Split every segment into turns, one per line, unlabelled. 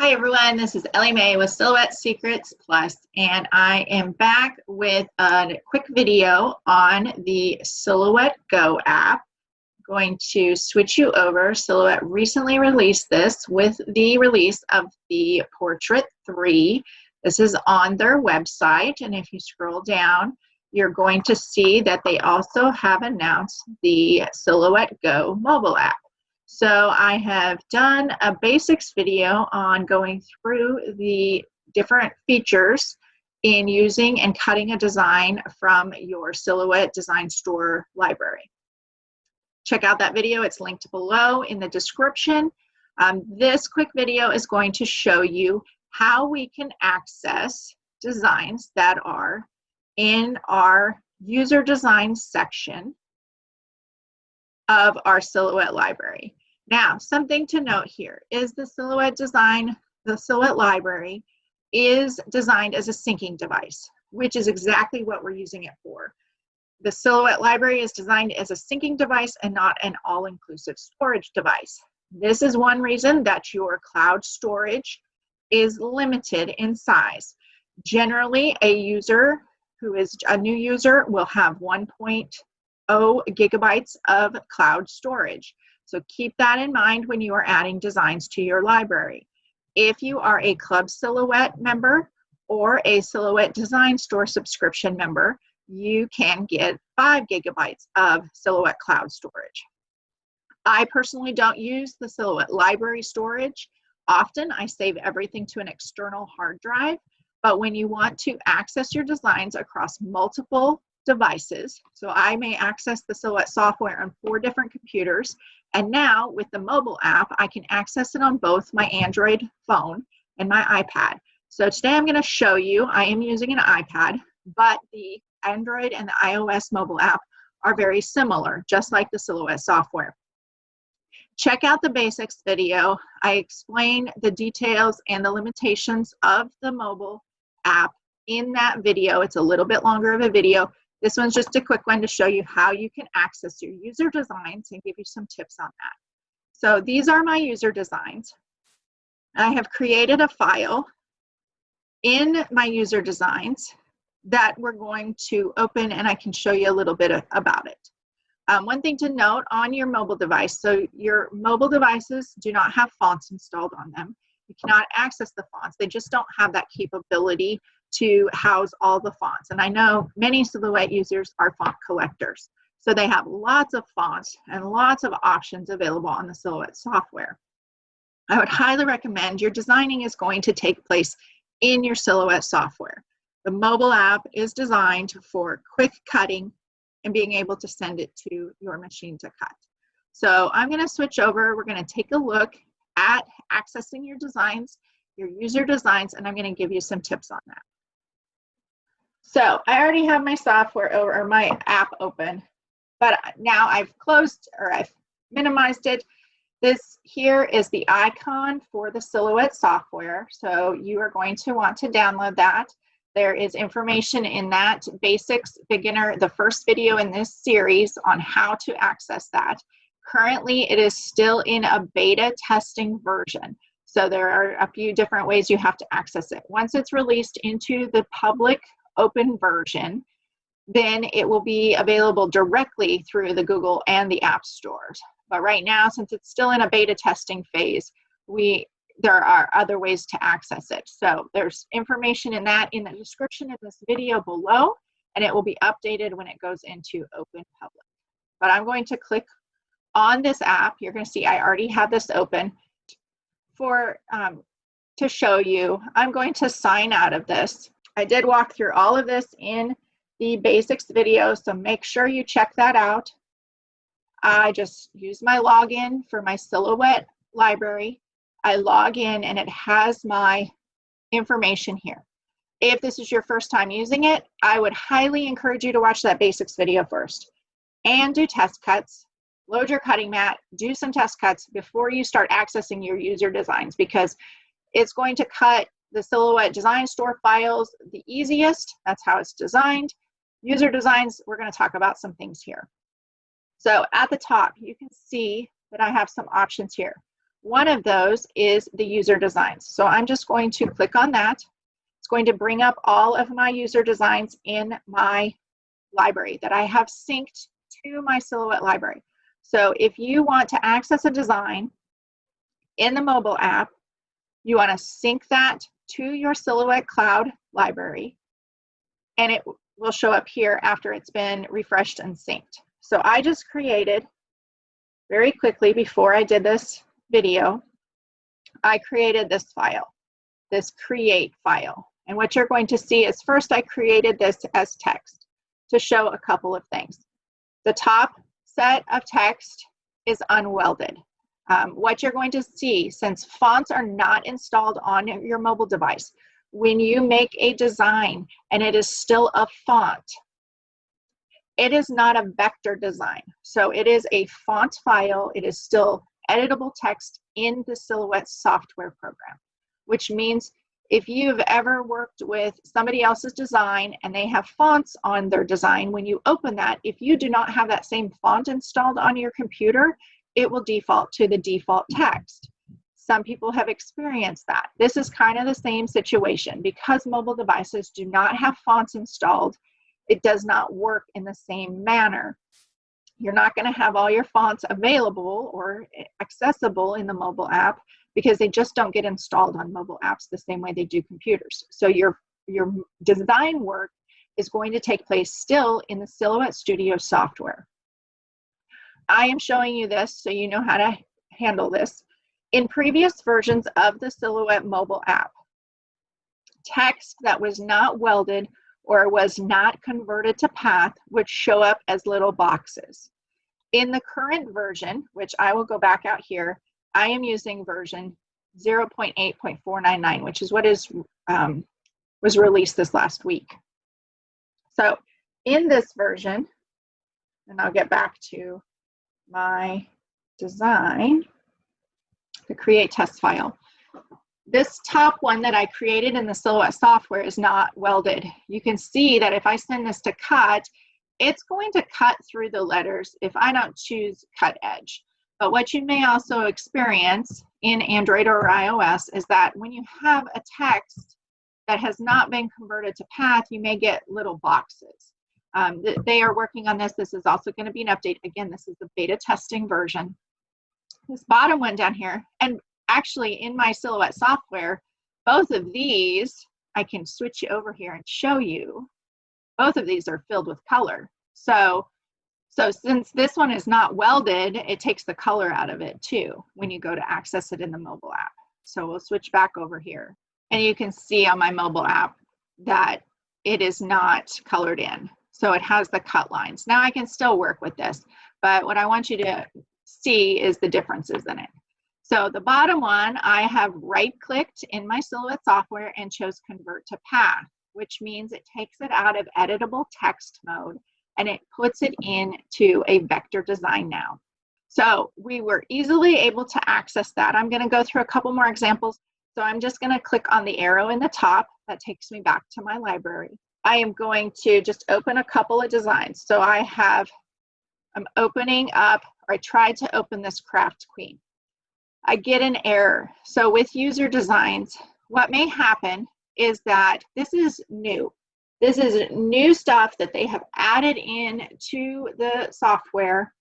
Hi everyone, this is Ellie Mae with Silhouette Secrets Plus, and I am back with a quick video on the Silhouette Go app. I'm going to switch you over. Silhouette recently released this with the release of the Portrait 3. This is on their website, and if you scroll down, you're going to see that they also have announced the Silhouette Go mobile app. So I have done a basics video on going through the different features in using and cutting a design from your Silhouette Design Store library. Check out that video. It's linked below in the description. This quick video is going to show you how we can access designs that are in our user design section of our Silhouette library. Now, something to note here is the Silhouette library is designed as a syncing device, which is exactly what we're using it for. The Silhouette library is designed as a syncing device and not an all-inclusive storage device. This is one reason that your cloud storage is limited in size. Generally, a user who is a new user will have 1.0 gigabytes of cloud storage. So keep that in mind when you are adding designs to your library. If you are a Club Silhouette member or a Silhouette Design Store subscription member, you can get 5 gigabytes of Silhouette cloud storage. I personally don't use the Silhouette library storage. Often I save everything to an external hard drive, but when you want to access your designs across multiple devices, so I may access the Silhouette software on 4 different computers, and now with the mobile app, I can access it on both my Android phone and my iPad. So today I'm going to show you, I am using an iPad, but the Android and the iOS mobile app are very similar, just like the Silhouette software. Check out the basics video. I explain the details and the limitations of the mobile app in that video. It's a little bit longer of a video. This one's just a quick one to show you how you can access your user designs and give you some tips on that. So these are my user designs. I have created a file in my user designs that we're going to open, and I can show you a little bit about it. One thing to note on your mobile device, so your mobile devices do not have fonts installed on them. You cannot access the fonts. They just don't have that capability to house all the fonts. And I know many Silhouette users are font collectors. So they have lots of fonts and lots of options available on the Silhouette software. I would highly recommend your designing is going to take place in your Silhouette software. The mobile app is designed for quick cutting and being able to send it to your machine to cut. So I'm going to switch over. We're going to take a look at accessing your designs, your user designs, and I'm going to give you some tips on that. So I already have my software or my app open, but now I've closed or I've minimized it. This here is the icon for the Silhouette software. So you are going to want to download that. There is information in that basics beginner, the first video in this series on how to access that. Currently, it is still in a beta testing version. So there are a few different ways you have to access it. Once it's released into the public open version, then it will be available directly through the Google and the App Stores. But right now, since it's still in a beta testing phase, there are other ways to access it. So there's information in that in the description of this video below, and it will be updated when it goes into open public. But I'm going to click on this app. You're going to see I already have this open. To show you, I'm going to sign out of this. I did walk through all of this in the basics video, so make sure you check that out. I just use my login for my Silhouette library. I log in and it has my information here. If this is your first time using it, I would highly encourage you to watch that basics video first and do test cuts. Load your cutting mat, do some test cuts before you start accessing your user designs, because it's going to cut the Silhouette Design Store files the easiest. That's how it's designed. User designs, we're going to talk about some things here. So at the top, you can see that I have some options here. One of those is the user designs. So I'm just going to click on that. It's going to bring up all of my user designs in my library that I have synced to my Silhouette library. So if you want to access a design in the mobile app, you want to sync that to your Silhouette Cloud library, and it will show up here after it's been refreshed and synced. So I just created, very quickly before I did this video, I created this file, this create file. And what you're going to see is first I created this as text to show a couple of things. The top set of text is unwelded. What you're going to see, since fonts are not installed on your mobile device, when you make a design and it is still a font, it is not a vector design. So it is a font file. It is still editable text in the Silhouette software program, which means if you've ever worked with somebody else's design and they have fonts on their design, when you open that, if you do not have that same font installed on your computer, it will default to the default text. Some people have experienced that. This is kind of the same situation. Because mobile devices do not have fonts installed, it does not work in the same manner. You're not going to have all your fonts available or accessible in the mobile app because they just don't get installed on mobile apps the same way they do computers. So your design work is going to take place still in the Silhouette Studio software. I am showing you this so you know how to handle this. In previous versions of the Silhouette mobile app, text that was not welded or was not converted to path would show up as little boxes. In the current version, which I will go back out here, I am using version 0.8.499, which is what was released this last week. So in this version, and I'll get back to my design, the create test file. This top one that I created in the Silhouette software is not welded. You can see that if I send this to cut, it's going to cut through the letters if I don't choose cut edge. But what you may also experience in Android or iOS is that when you have a text that has not been converted to path, you may get little boxes. They are working on this. This is also going to be an update. Again, this is the beta testing version. This bottom one down here, and actually in my Silhouette software, both of these, I can switch you over here and show you, both of these are filled with color. So since this one is not welded, it takes the color out of it too when you go to access it in the mobile app. So we'll switch back over here. And you can see on my mobile app that it is not colored in. So it has the cut lines. Now I can still work with this, but what I want you to see is the differences in it. So the bottom one, I have right-clicked in my Silhouette software and chose Convert to Path, which means it takes it out of editable text mode and it puts it into a vector design now. So we were easily able to access that. I'm going to go through a couple more examples. So I'm just going to click on the arrow in the top. That takes me back to my library. I am going to just open a couple of designs. So I'm opening up, or I tried to open this Craft Queen. I get an error. So with user designs, what may happen is that this is new. This is new stuff that they have added in to the software.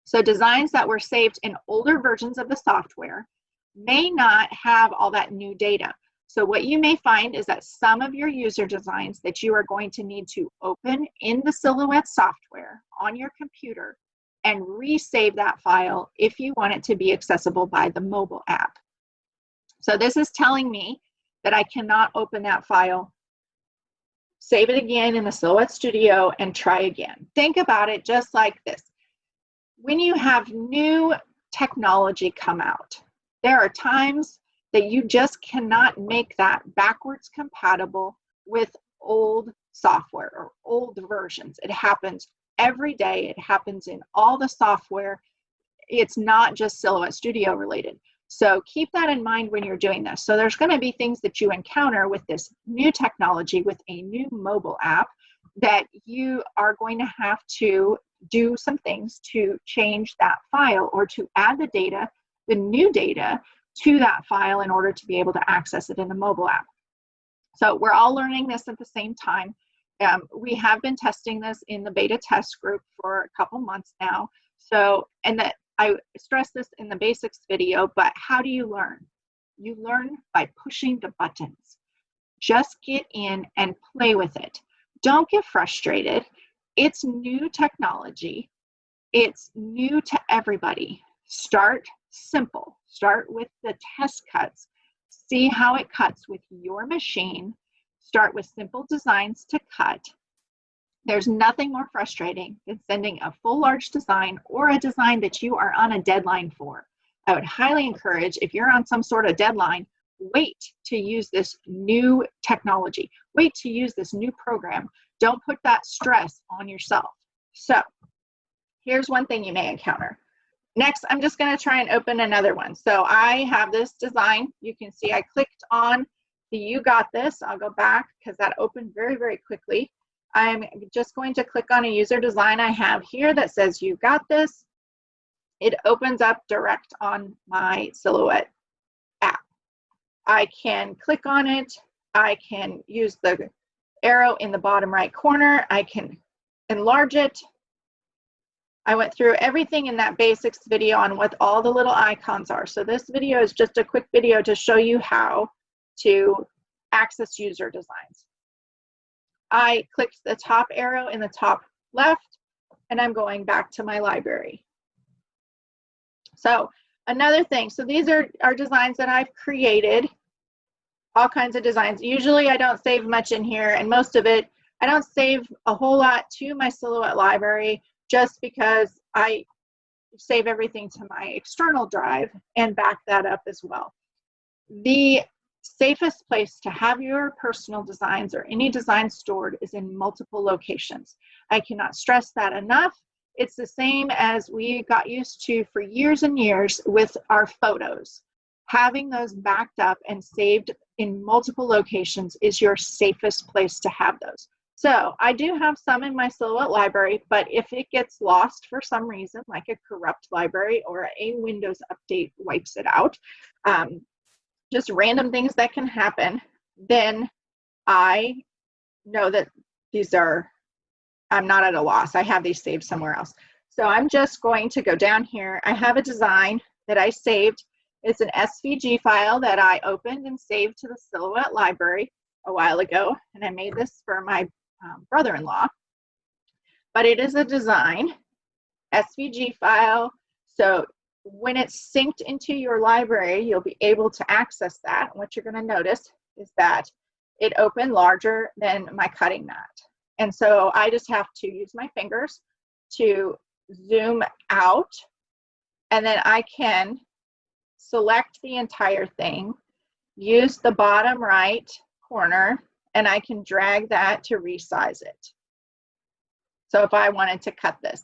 So designs that were saved in older versions of the software may not have all that new data. So what you may find is that some of your user designs that you are going to need to open in the Silhouette software on your computer and resave that file if you want it to be accessible by the mobile app. So this is telling me that I cannot open that file, save it again in the Silhouette Studio, and try again. Think about it just like this. When you have new technology come out, there are times that you just cannot make that backwards compatible with old software or old versions. It happens every day. It happens in all the software. It's not just Silhouette Studio related. So keep that in mind when you're doing this. So there's going to be things that you encounter with this new technology, with a new mobile app, that you are going to have to do some things to change that file or to add the data the new data to that file in order to be able to access it in the mobile app. So we're all learning this at the same time. We have been testing this in the beta test group for a couple months now. So, and that I stress this in the basics video, but how do you learn? You learn by pushing the buttons. Just get in and play with it. Don't get frustrated. It's new technology. It's new to everybody. Start simple. Start with the test cuts. See how it cuts with your machine. Start with simple designs to cut. There's nothing more frustrating than sending a full large design or a design that you are on a deadline for. I would highly encourage, if you're on some sort of deadline, wait to use this new technology. Wait to use this new program. Don't put that stress on yourself. So here's one thing you may encounter. Next, I'm just going to try and open another one. So I have this design. You can see I clicked on the You Got This. I'll go back because that opened very, very quickly. I'm just going to click on a user design I have here that says You Got This. It opens up direct on my Silhouette app. I can click on it. I can use the arrow in the bottom right corner. I can enlarge it. I went through everything in that basics video on what all the little icons are. So this video is just a quick video to show you how to access user designs. I clicked the top arrow in the top left, and I'm going back to my library. So another thing, so these are designs that I've created, all kinds of designs. Usually I don't save much in here, and most of it, I don't save a whole lot to my Silhouette library just because I save everything to my external drive and back that up as well. The safest place to have your personal designs or any design stored is in multiple locations. I cannot stress that enough. It's the same as we got used to for years and years with our photos. Having those backed up and saved in multiple locations is your safest place to have those. So I do have some in my Silhouette library, but if it gets lost for some reason, like a corrupt library or a Windows update wipes it out, just random things that can happen, then I know that these are, I'm not at a loss. I have these saved somewhere else. So I'm just going to go down here. I have a design that I saved. It's an SVG file that I opened and saved to the Silhouette library a while ago, and I made this for my brother-in-law. But it is a design, SVG file, so when it's synced into your library, you'll be able to access that. And what you're going to notice is that it opened larger than my cutting mat. And so I just have to use my fingers to zoom out, and then I can select the entire thing, use the bottom right corner, and I can drag that to resize it. So if I wanted to cut this,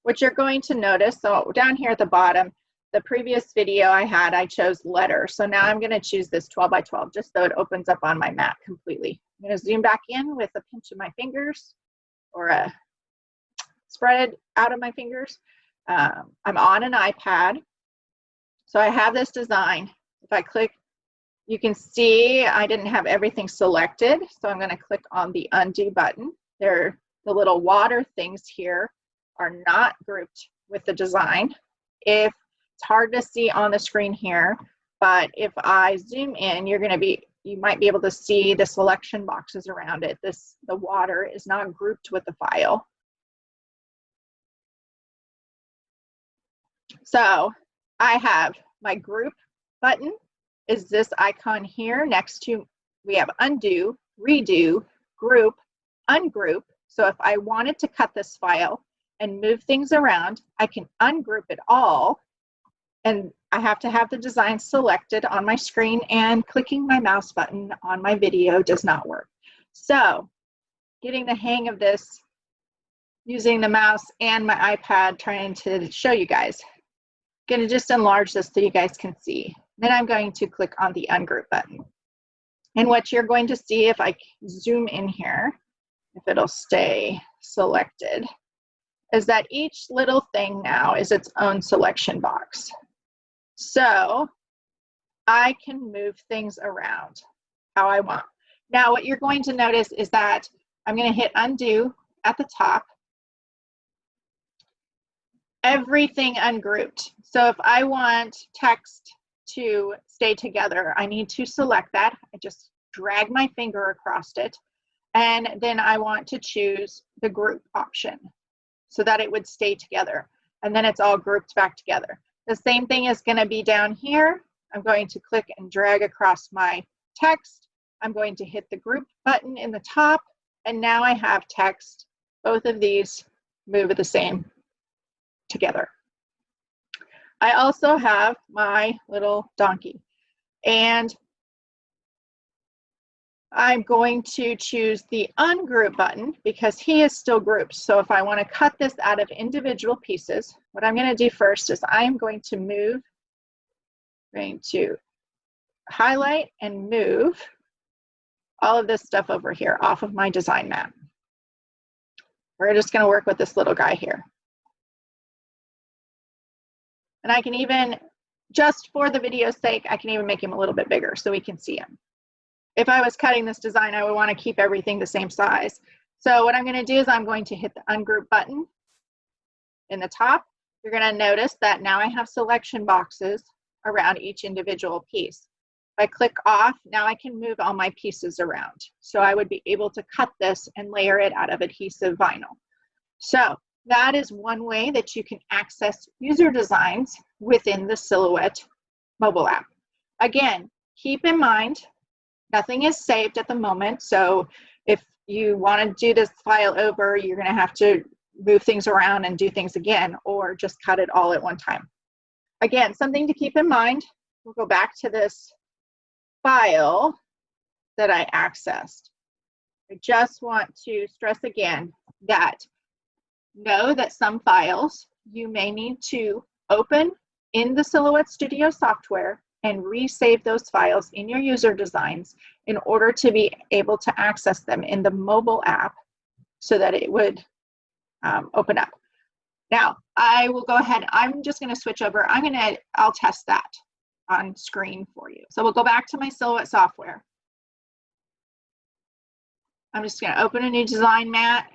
what you're going to notice, so down here at the bottom, the previous video I had, I chose letter. So now I'm going to choose this 12 by 12 just so it opens up on my mat completely. I'm going to zoom back in with a pinch of my fingers or a spread it out of my fingers. I'm on an iPad. So I have this design. If I click, you can see I didn't have everything selected. So I'm going to click on the undo button. The little water things here are not grouped with the design. It's hard to see on the screen here, but if I zoom in, you might be able to see the selection boxes around it. The water is not grouped with the file. So I have my group button is this icon here next to, we have undo, redo, group, ungroup. So if I wanted to cut this file and move things around, I can ungroup it all, and I have to have the design selected on my screen, and clicking my mouse button on my video does not work. So getting the hang of this using the mouse and my iPad, trying to show you guys. I'm going to just enlarge this so you guys can see. Then I'm going to click on the ungroup button. And what you're going to see if I zoom in here, if it'll stay selected, is that each little thing now is its own selection box. So I can move things around how I want. Now, what you're going to notice is that I'm going to hit undo at the top. Everything ungrouped. So if I want text to stay together, I need to select that. I just drag my finger across it, and then I want to choose the group option so that it would stay together, and then it's all grouped back together. The same thing is going to be down here. I'm going to click and drag across my text. I'm going to hit the group button in the top, and now I have text. Both of these move at the same together. I also have my little donkey, and I'm going to choose the ungroup button because he is still grouped. So if I want to cut this out of individual pieces, what I'm going to do first is I'm going to highlight and move all of this stuff over here off of my design map. We're just going to work with this little guy here. And I can even, just for the video's sake, I can even make him a little bit bigger so we can see him. If I was cutting this design, I would want to keep everything the same size. So what I'm going to do is I'm going to hit the ungroup button in the top. You're going to notice that now I have selection boxes around each individual piece. If I click off, now I can move all my pieces around. So I would be able to cut this and layer it out of adhesive vinyl. So that is one way that you can access user designs within the Silhouette mobile app. Again, keep in mind, nothing is saved at the moment. So if you want to do this file over, you're going to have to move things around and do things again, or just cut it all at one time. Again, something to keep in mind, we'll go back to this file that I accessed. I just want to stress again that know that some files you may need to open in the Silhouette Studio software and resave those files in your user designs in order to be able to access them in the mobile app so that it would open up. Now, I will go ahead, I'm just going to switch over. I'll test that on screen for you. So we'll go back to my Silhouette software. I'm just going to open a new design mat,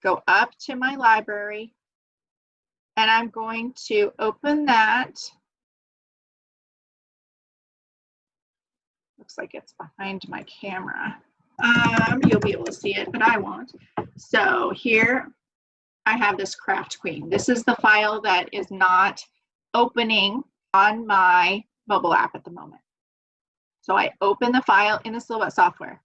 go up to my library, and I'm going to open that. Looks like it's behind my camera. You'll be able to see it, but I won't. So here I have this Craft Queen. This is the file that is not opening on my mobile app at the moment. So I open the file in the Silhouette software.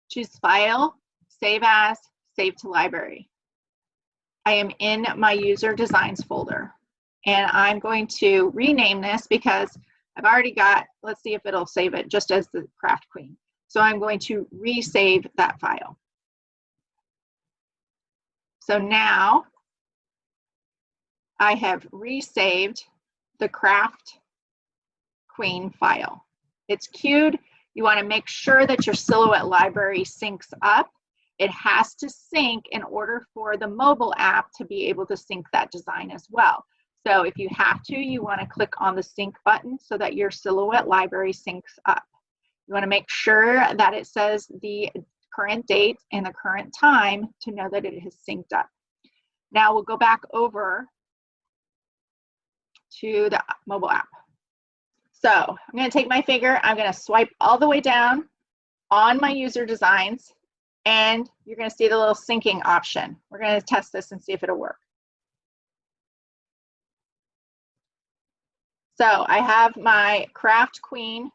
Choose File, Save As, Save to Library. I am in my User Designs folder, and I'm going to rename this because I've already got, let's see if it'll save it just as the Craft Queen. So I'm going to resave that file. So now I have resaved the Craft Queen file. It's queued. You want to make sure that your Silhouette library syncs up. It has to sync in order for the mobile app to be able to sync that design as well. So if you have to, you want to click on the sync button so that your Silhouette library syncs up. You want to make sure that it says the current date and the current time to know that it has synced up. Now we'll go back over to the mobile app. So I'm going to take my finger, I'm going to swipe all the way down on my user designs, and you're going to see the little syncing option. We're going to test this and see if it'll work. So I have my Craft Queen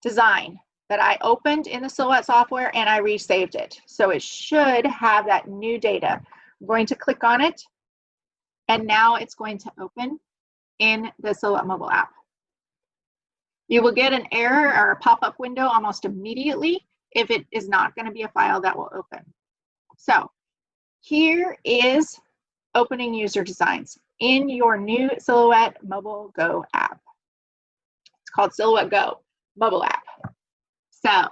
design that I opened in the Silhouette software, and I resaved it. So it should have that new data. I'm going to click on it, and now it's going to open in the Silhouette mobile app. You will get an error or a pop-up window almost immediately if it is not going to be a file that will open. So here is opening user designs in your new Silhouette Mobile Go app. It's called Silhouette Go mobile app. So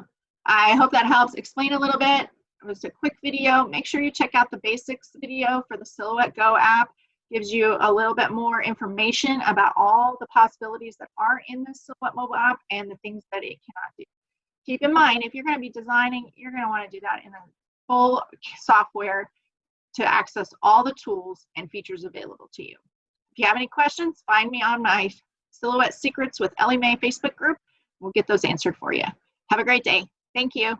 I hope that helps explain a little bit. It was a quick video. Make sure you check out the basics video for the Silhouette Go app. gives you a little bit more information about all the possibilities that are in the Silhouette mobile app and the things that it cannot do. Keep in mind, if you're going to be designing, you're going to want to do that in the full software to access all the tools and features available to you. If you have any questions, find me on my Silhouette Secrets with Ellie Mae Facebook group. We'll get those answered for you. Have a great day. Thank you.